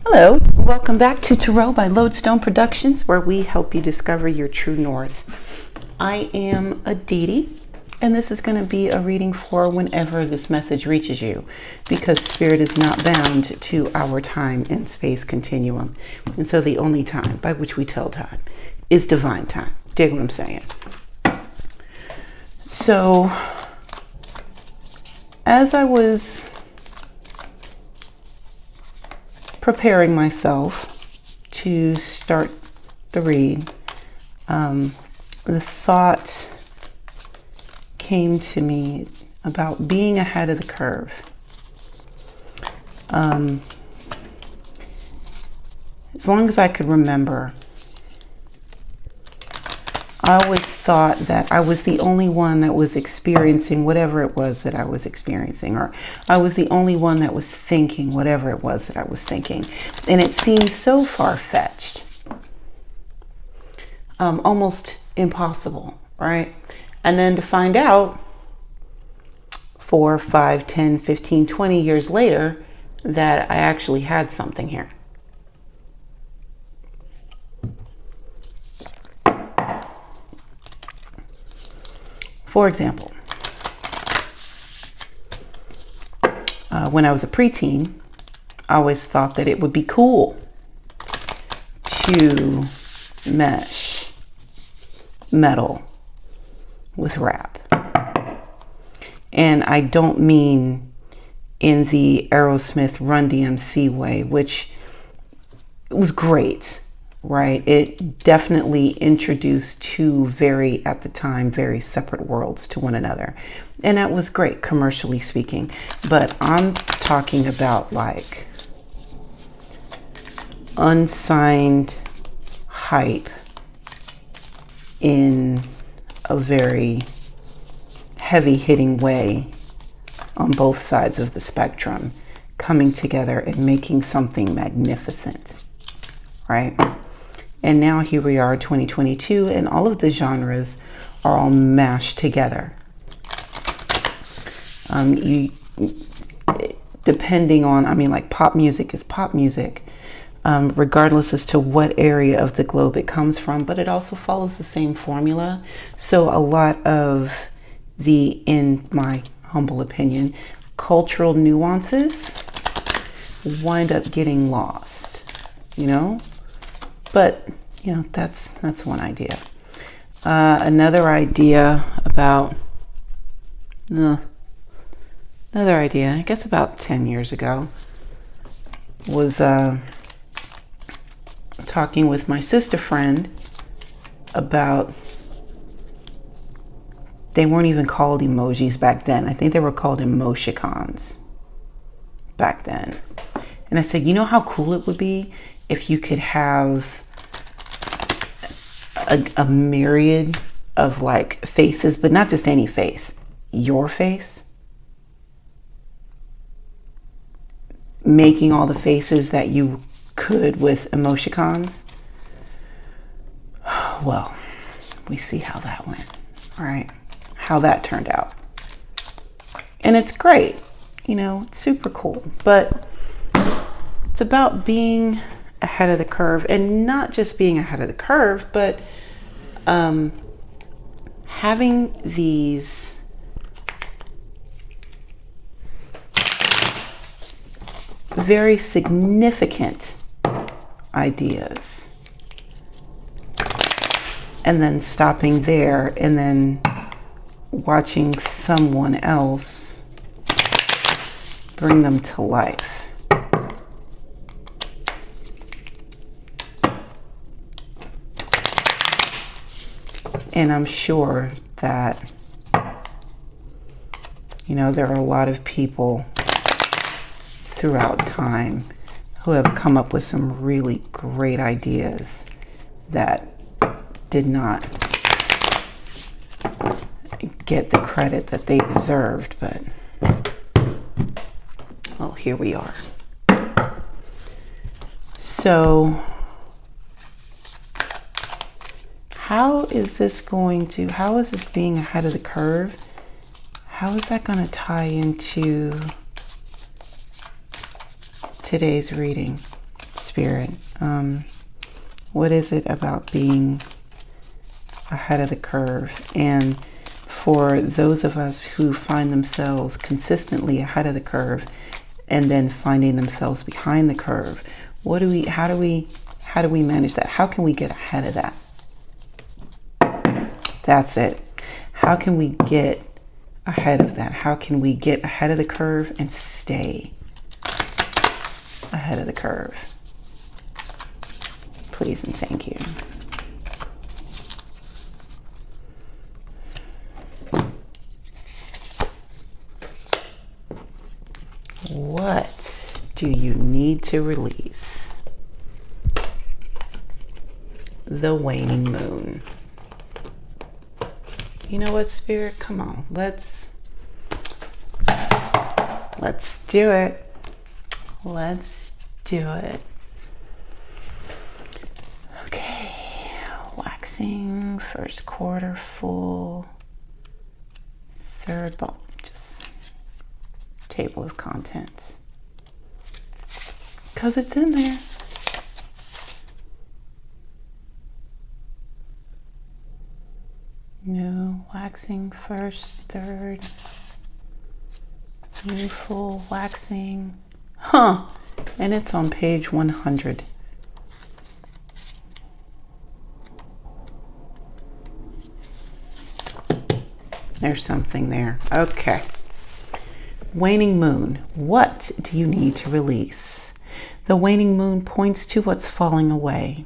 Hello, welcome back to Tarot by Lodestone Productions, where we help you discover your true north. I am Aditi, and this is going to be a reading for whenever this message reaches you, because Spirit is not bound to our time and space continuum. And so the only time by which we tell time is divine time. Dig what I'm saying? So, as I was preparing myself to start the read, the thought came to me about being ahead of the curve. As long as I could remember, I always thought that I was the only one that was experiencing whatever it was that I was experiencing, or I was the only one that was thinking whatever it was that I was thinking. And it seemed so far-fetched, almost impossible, right? And then to find out 4, 5, 10, 15, 20 years later that I actually had something here. For example, when I was a preteen, I always thought that it would be cool to mesh metal with rap. And I don't mean in the Aerosmith Run DMC way, which was great, right? It definitely introduced two at the time, very separate worlds to one another. And that was great, commercially speaking. But I'm talking about like unsigned hype in a very heavy-hitting way on both sides of the spectrum, coming together and making something magnificent, right? And now here we are, 2022, and all of the genres are all mashed together. Depending on, like pop music is pop music, regardless as to what area of the globe it comes from, but it also follows the same formula. So a lot of the, in my humble opinion, cultural nuances wind up getting lost, But, that's one idea. Another idea, I guess about 10 years ago, was talking with my sister friend about, they weren't even called emojis back then. I think they were called emoticons back then. And I said, you know how cool it would be if you could have a myriad of like faces, but not just any face, your face, making all the faces that you could with emoticons. Well, we see how that went, all right? How that turned out. And it's great, it's super cool, but it's about being ahead of the curve, and not just being ahead of the curve, but having these very significant ideas and then stopping there and then watching someone else bring them to life. And I'm sure that, there are a lot of people throughout time who have come up with some really great ideas that did not get the credit that they deserved, but, well, here we are. So, how is this being ahead of the curve? How is that going to tie into today's reading? Spirit? What is it about being ahead of the curve? And for those of us who find themselves consistently ahead of the curve and then finding themselves behind the curve, how do we manage that? How can we get ahead of that? That's it. How can we get ahead of that? How can we get ahead of the curve and stay ahead of the curve? Please and thank you. What do you need to release? The waning moon. You know what, Spirit? Come on. Let's do it. Let's do it. Okay. Waxing, first quarter full, third bulb. Just table of contents. Because it's in there. New waxing, first, third, new full waxing. Huh. And it's on page 100. There's something there. Okay. Waning moon. What do you need to release? The waning moon points to what's falling away.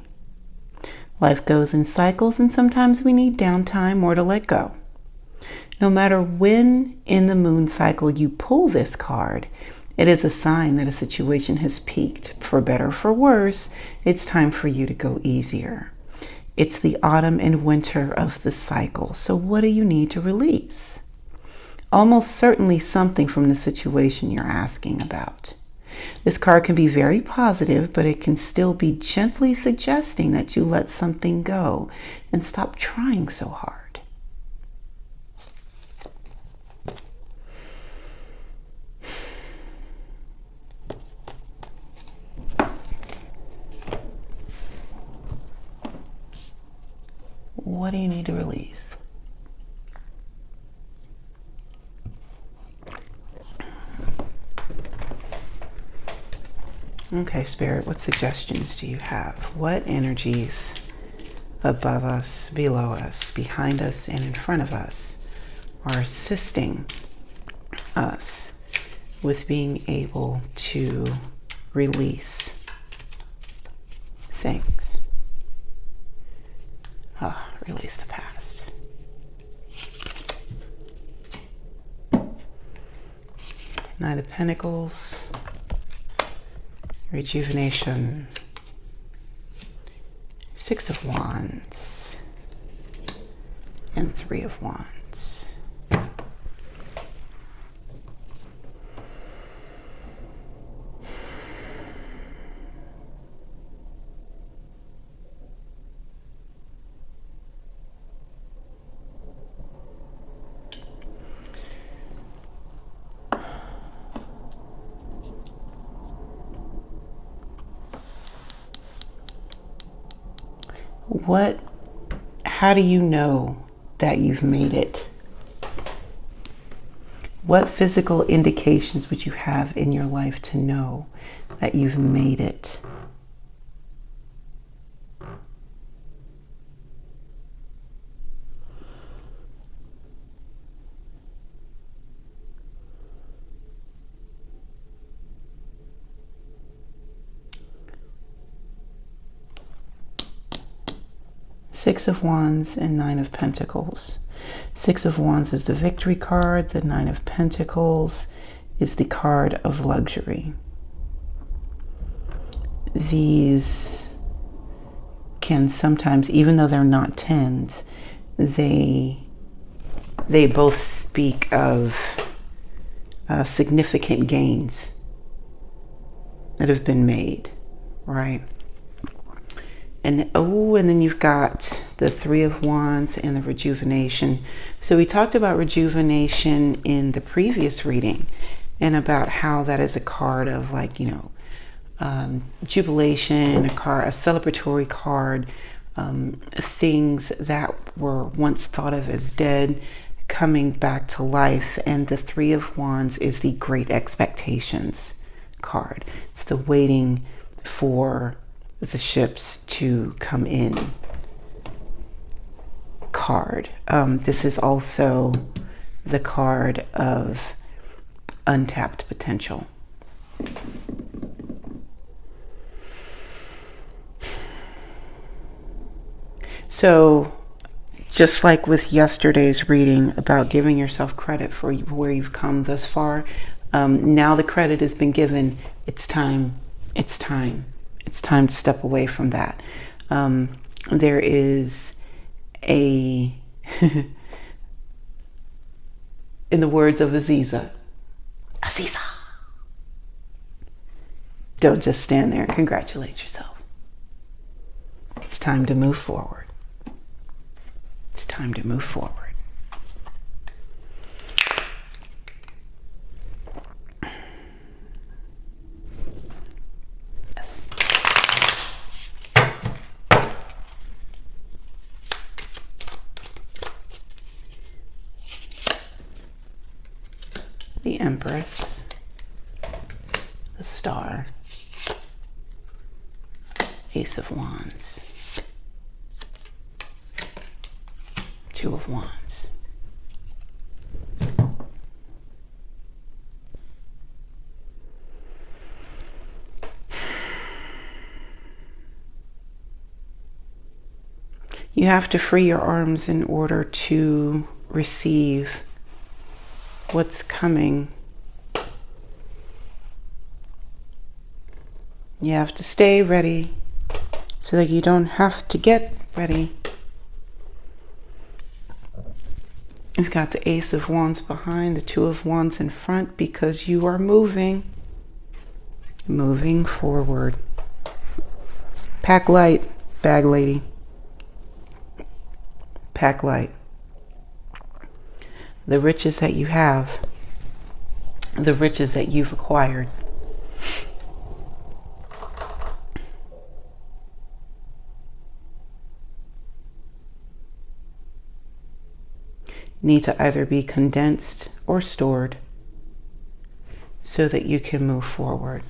Life goes in cycles, and sometimes we need downtime or to let go. No matter when in the moon cycle you pull this card, it is a sign that a situation has peaked. For better or for worse, it's time for you to go easier. It's the autumn and winter of the cycle. So what do you need to release? Almost certainly something from the situation you're asking about. This card can be very positive, but it can still be gently suggesting that you let something go and stop trying so hard. What do you need to release? Okay, Spirit, what suggestions do you have? What energies above us, below us, behind us, and in front of us are assisting us with being able to release things? Release the past. Knight of Pentacles. Rejuvenation, Six of Wands, and Three of Wands. How do you know that you've made it? What physical indications would you have in your life to know that you've made it? Six of Wands and Nine of Pentacles. Six of Wands is the victory card. The Nine of Pentacles is the card of luxury. These can sometimes, even though they're not tens, they both speak of significant gains that have been made, right? And then you've got the Three of Wands and the rejuvenation. So we talked about rejuvenation in the previous reading and about how that is a card of, like, jubilation, a celebratory card, things that were once thought of as dead coming back to life. And the Three of Wands is the Great Expectations card. It's the waiting for the ships to come in card. This is also the card of untapped potential. So just like with yesterday's reading about giving yourself credit for where you've come thus far, now the credit has been given. It's time to step away from that. There is in the words of Aziza, don't just stand there and congratulate yourself. It's time to move forward. It's time to move forward. The Empress, the Star, Ace of Wands, Two of Wands. You have to free your arms in order to receive what's coming. You have to stay ready so that you don't have to get ready. You've got the Ace of Wands behind, the Two of Wands in front, because you are moving forward. Pack light, bag lady. Pack light. The riches that you have, the riches that you've acquired, need to either be condensed or stored so that you can move forward,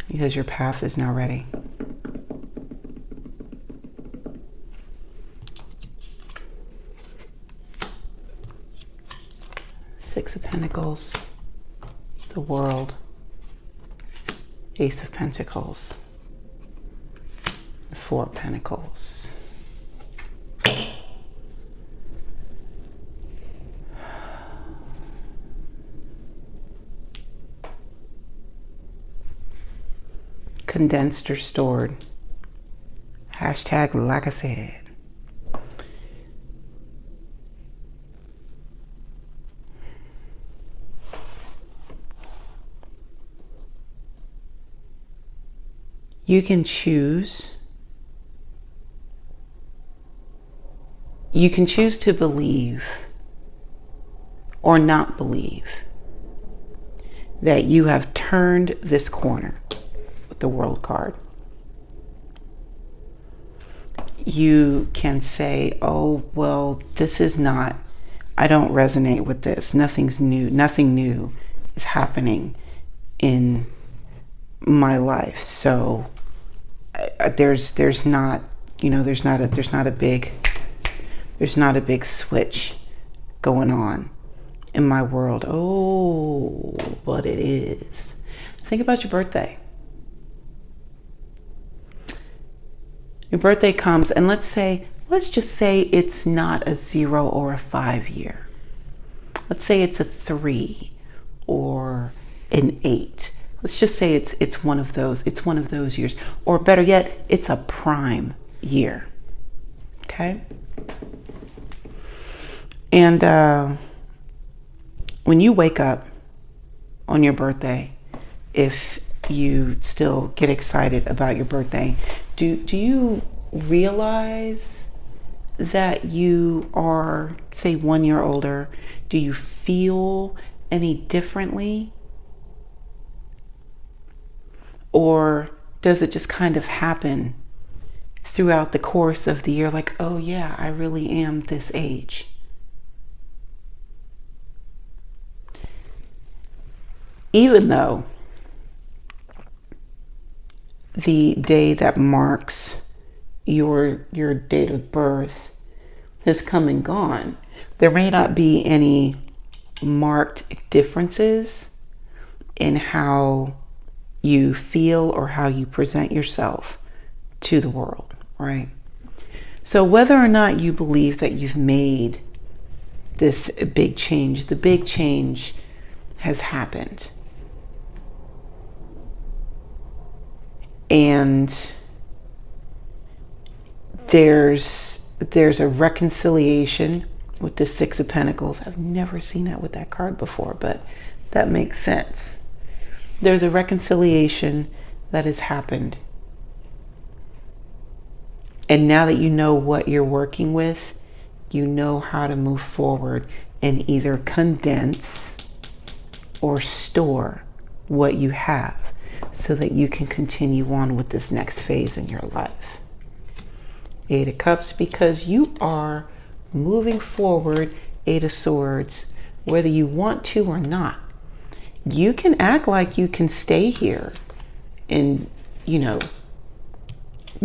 because your path is now ready. Six of Pentacles, the World, Ace of Pentacles, the Four of Pentacles. Condensed or stored. Hashtag like I said. You can choose. You can choose to believe or not believe that you have turned this corner with the World card. You can say, oh, well, this is not, I don't resonate with this. Nothing's new. Nothing new is happening in my life. So there's not a big switch going on in my world. Oh, but it is. Think about your birthday. Your birthday comes, and let's just say it's not a 0 or a 5 year. Let's say it's a 3 or an 8. Let's just say it's one of those. It's one of those years, or better yet, it's a prime year. Okay. And when you wake up on your birthday, if you still get excited about your birthday, do you realize that you are, say, 1 year older? Do you feel any differently Or does it just kind of happen throughout the course of the year? Like, oh yeah, I really am this age. Even though the day that marks your date of birth has come and gone, there may not be any marked differences in how you feel or how you present yourself to the world, right? So whether or not you believe that you've made this big change, the big change has happened. And there's a reconciliation with the Six of Pentacles. I've never seen that with that card before, but that makes sense. There's a reconciliation that has happened. And now that you know what you're working with, you know how to move forward and either condense or store what you have so that you can continue on with this next phase in your life. Eight of Cups, because you are moving forward. Eight of Swords, whether you want to or not. You can act like you can stay here and,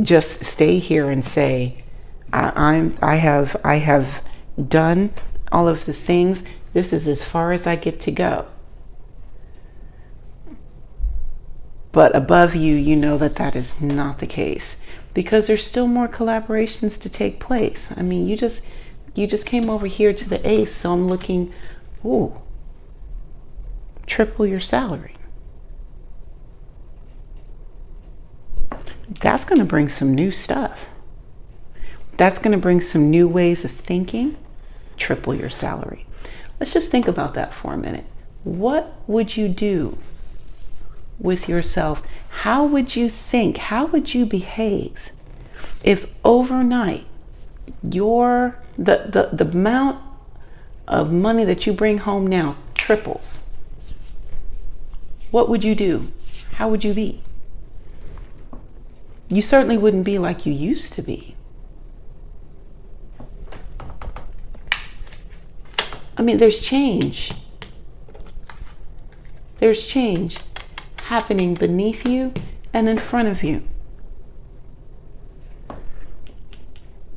just stay here and say, I have done all of the things. This is as far as I get to go. But above you, you know that is not the case, because there's still more collaborations to take place. I mean, you just came over here to the Ace, so I'm looking, ooh, triple your salary. That's going to bring some new stuff. That's going to bring some new ways of thinking. Triple your salary. Let's just think about that for a minute. What would you do with yourself? How would you think? How would you behave if overnight the amount of money that you bring home now triples? What would you do? How would you be? You certainly wouldn't be like you used to be. I mean, there's change. There's change happening beneath you and in front of you.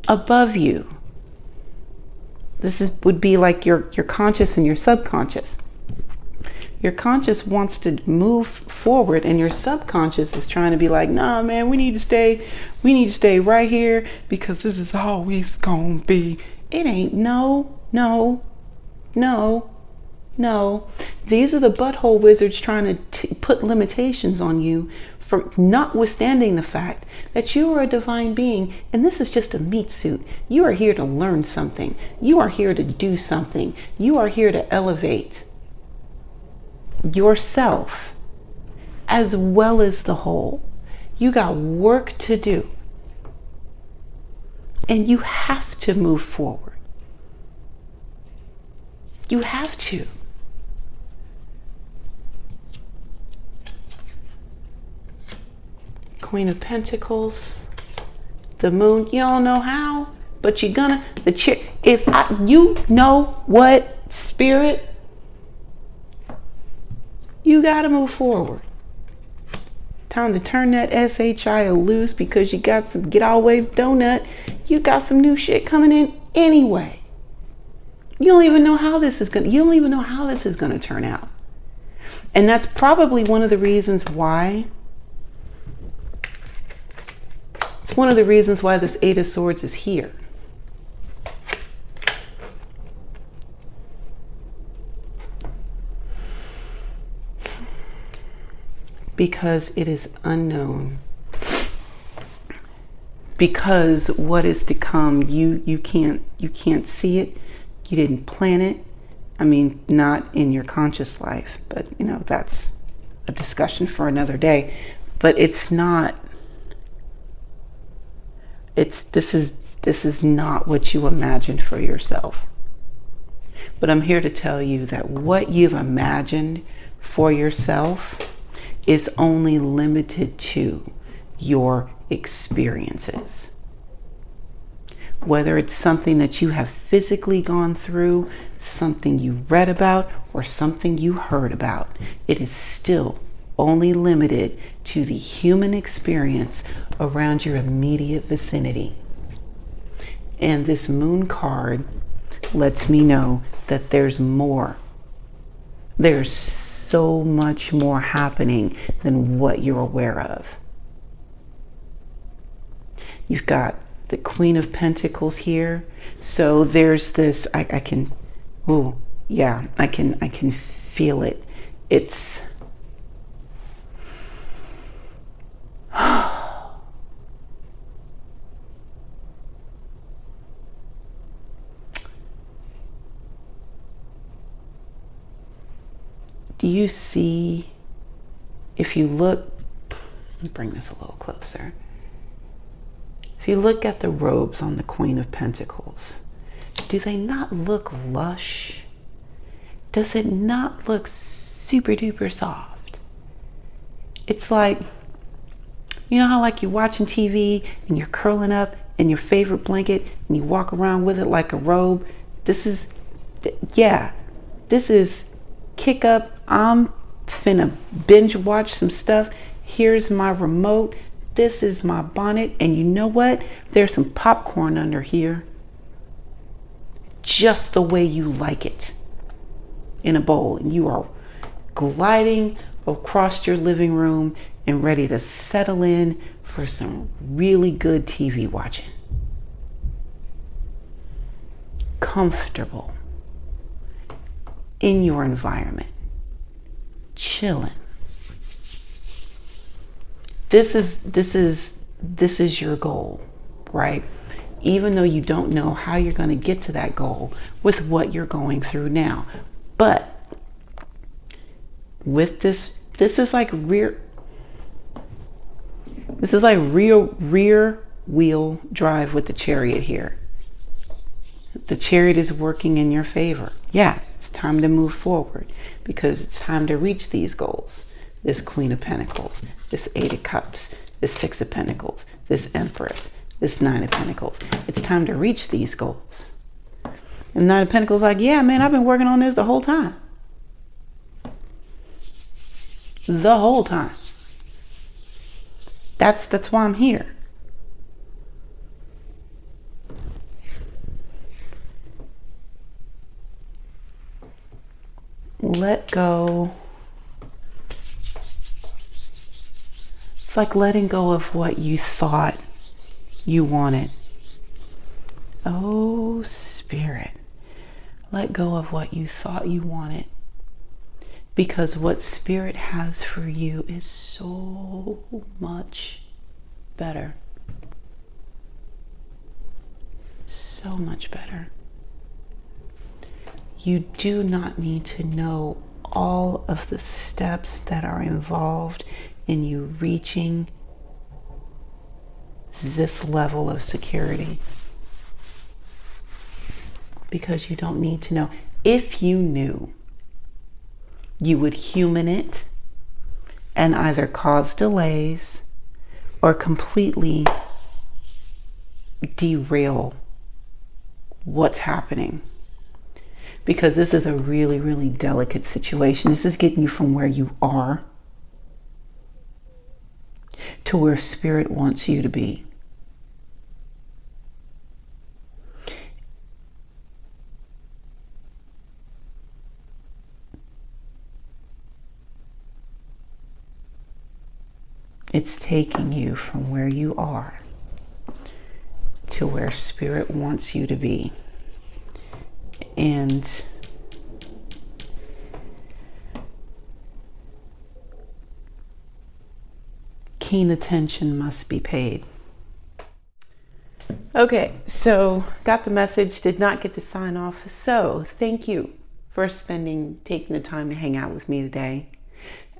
Above you. Would be like your conscious and your subconscious. Your conscious wants to move forward, and your subconscious is trying to be like, nah, man, we need to stay right here because this is always gonna be. It ain't. No. These are the butthole wizards trying to put limitations on you, for notwithstanding the fact that you are a divine being and this is just a meat suit. You are here to learn something. You are here to do something. You are here to elevate yourself as well as the whole. You got work to do, and you have to move forward. You have to. Queen of Pentacles, the Moon. You don't know how, but you're gonna. You know what, Spirit. You got to move forward. Time to turn that SHIO loose, because you got some get always donut. You got some new shit coming in anyway. You don't even know how this is going to turn out. And that's probably one of the reasons why. It's one of the reasons why this Eight of Swords is here. Because it is unknown. Because what is to come, you can't see it. You didn't plan it. I mean, not in your conscious life, but that's a discussion for another day. But it's not. This is not what you imagined for yourself. But I'm here to tell you that what you've imagined for yourself, is only limited to your experiences. Whether it's something that you have physically gone through, something you read about, or something you heard about, it is still only limited to the human experience around your immediate vicinity. And this moon card lets me know that there's more. There's so much more happening than what you're aware of. You've got the Queen of Pentacles here. So there's this, I can feel it. It's, do you see, if you look, let me bring this a little closer. If you look at the robes on the Queen of Pentacles, do they not look lush? Does it not look super duper soft? It's like, you know how like you're watching TV and you're curling up in your favorite blanket and you walk around with it like a robe? This is kick up. I'm finna binge watch some stuff. Here's my remote. This is my bonnet. And you know what? There's some popcorn under here. Just the way you like it. In a bowl. And you are gliding across your living room and ready to settle in for some really good TV watching. Comfortable. In your environment. Chilling. This is your goal, right? Even though you don't know how you're going to get to that goal with what you're going through now. But with this is like rear wheel drive with the Chariot here. The Chariot is working in your favor. Yeah, it's time to move forward because it's time to reach these goals. This Queen of Pentacles, this Eight of Cups, this Six of Pentacles, this Empress, this Nine of Pentacles. It's time to reach these goals. And Nine of Pentacles like, yeah, man, I've been working on this the whole time. The whole time. That's why I'm here. Let go. It's like letting go of what you thought you wanted. Oh, Spirit, let go of what you thought you wanted. Because what Spirit has for you is so much better. So much better. You do not need to know all of the steps that are involved in you reaching this level of security. Because you don't need to know. If you knew, you would human it and either cause delays or completely derail what's happening. Because this is a really, really delicate situation. This is getting you from where you are to where Spirit wants you to be. It's taking you from where you are to where Spirit wants you to be. And keen attention must be paid. Okay, so got the message, did not get the sign off. So thank you for taking the time to hang out with me today.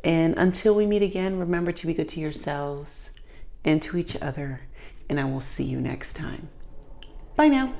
And until we meet again, remember to be good to yourselves and to each other. And I will see you next time. Bye now.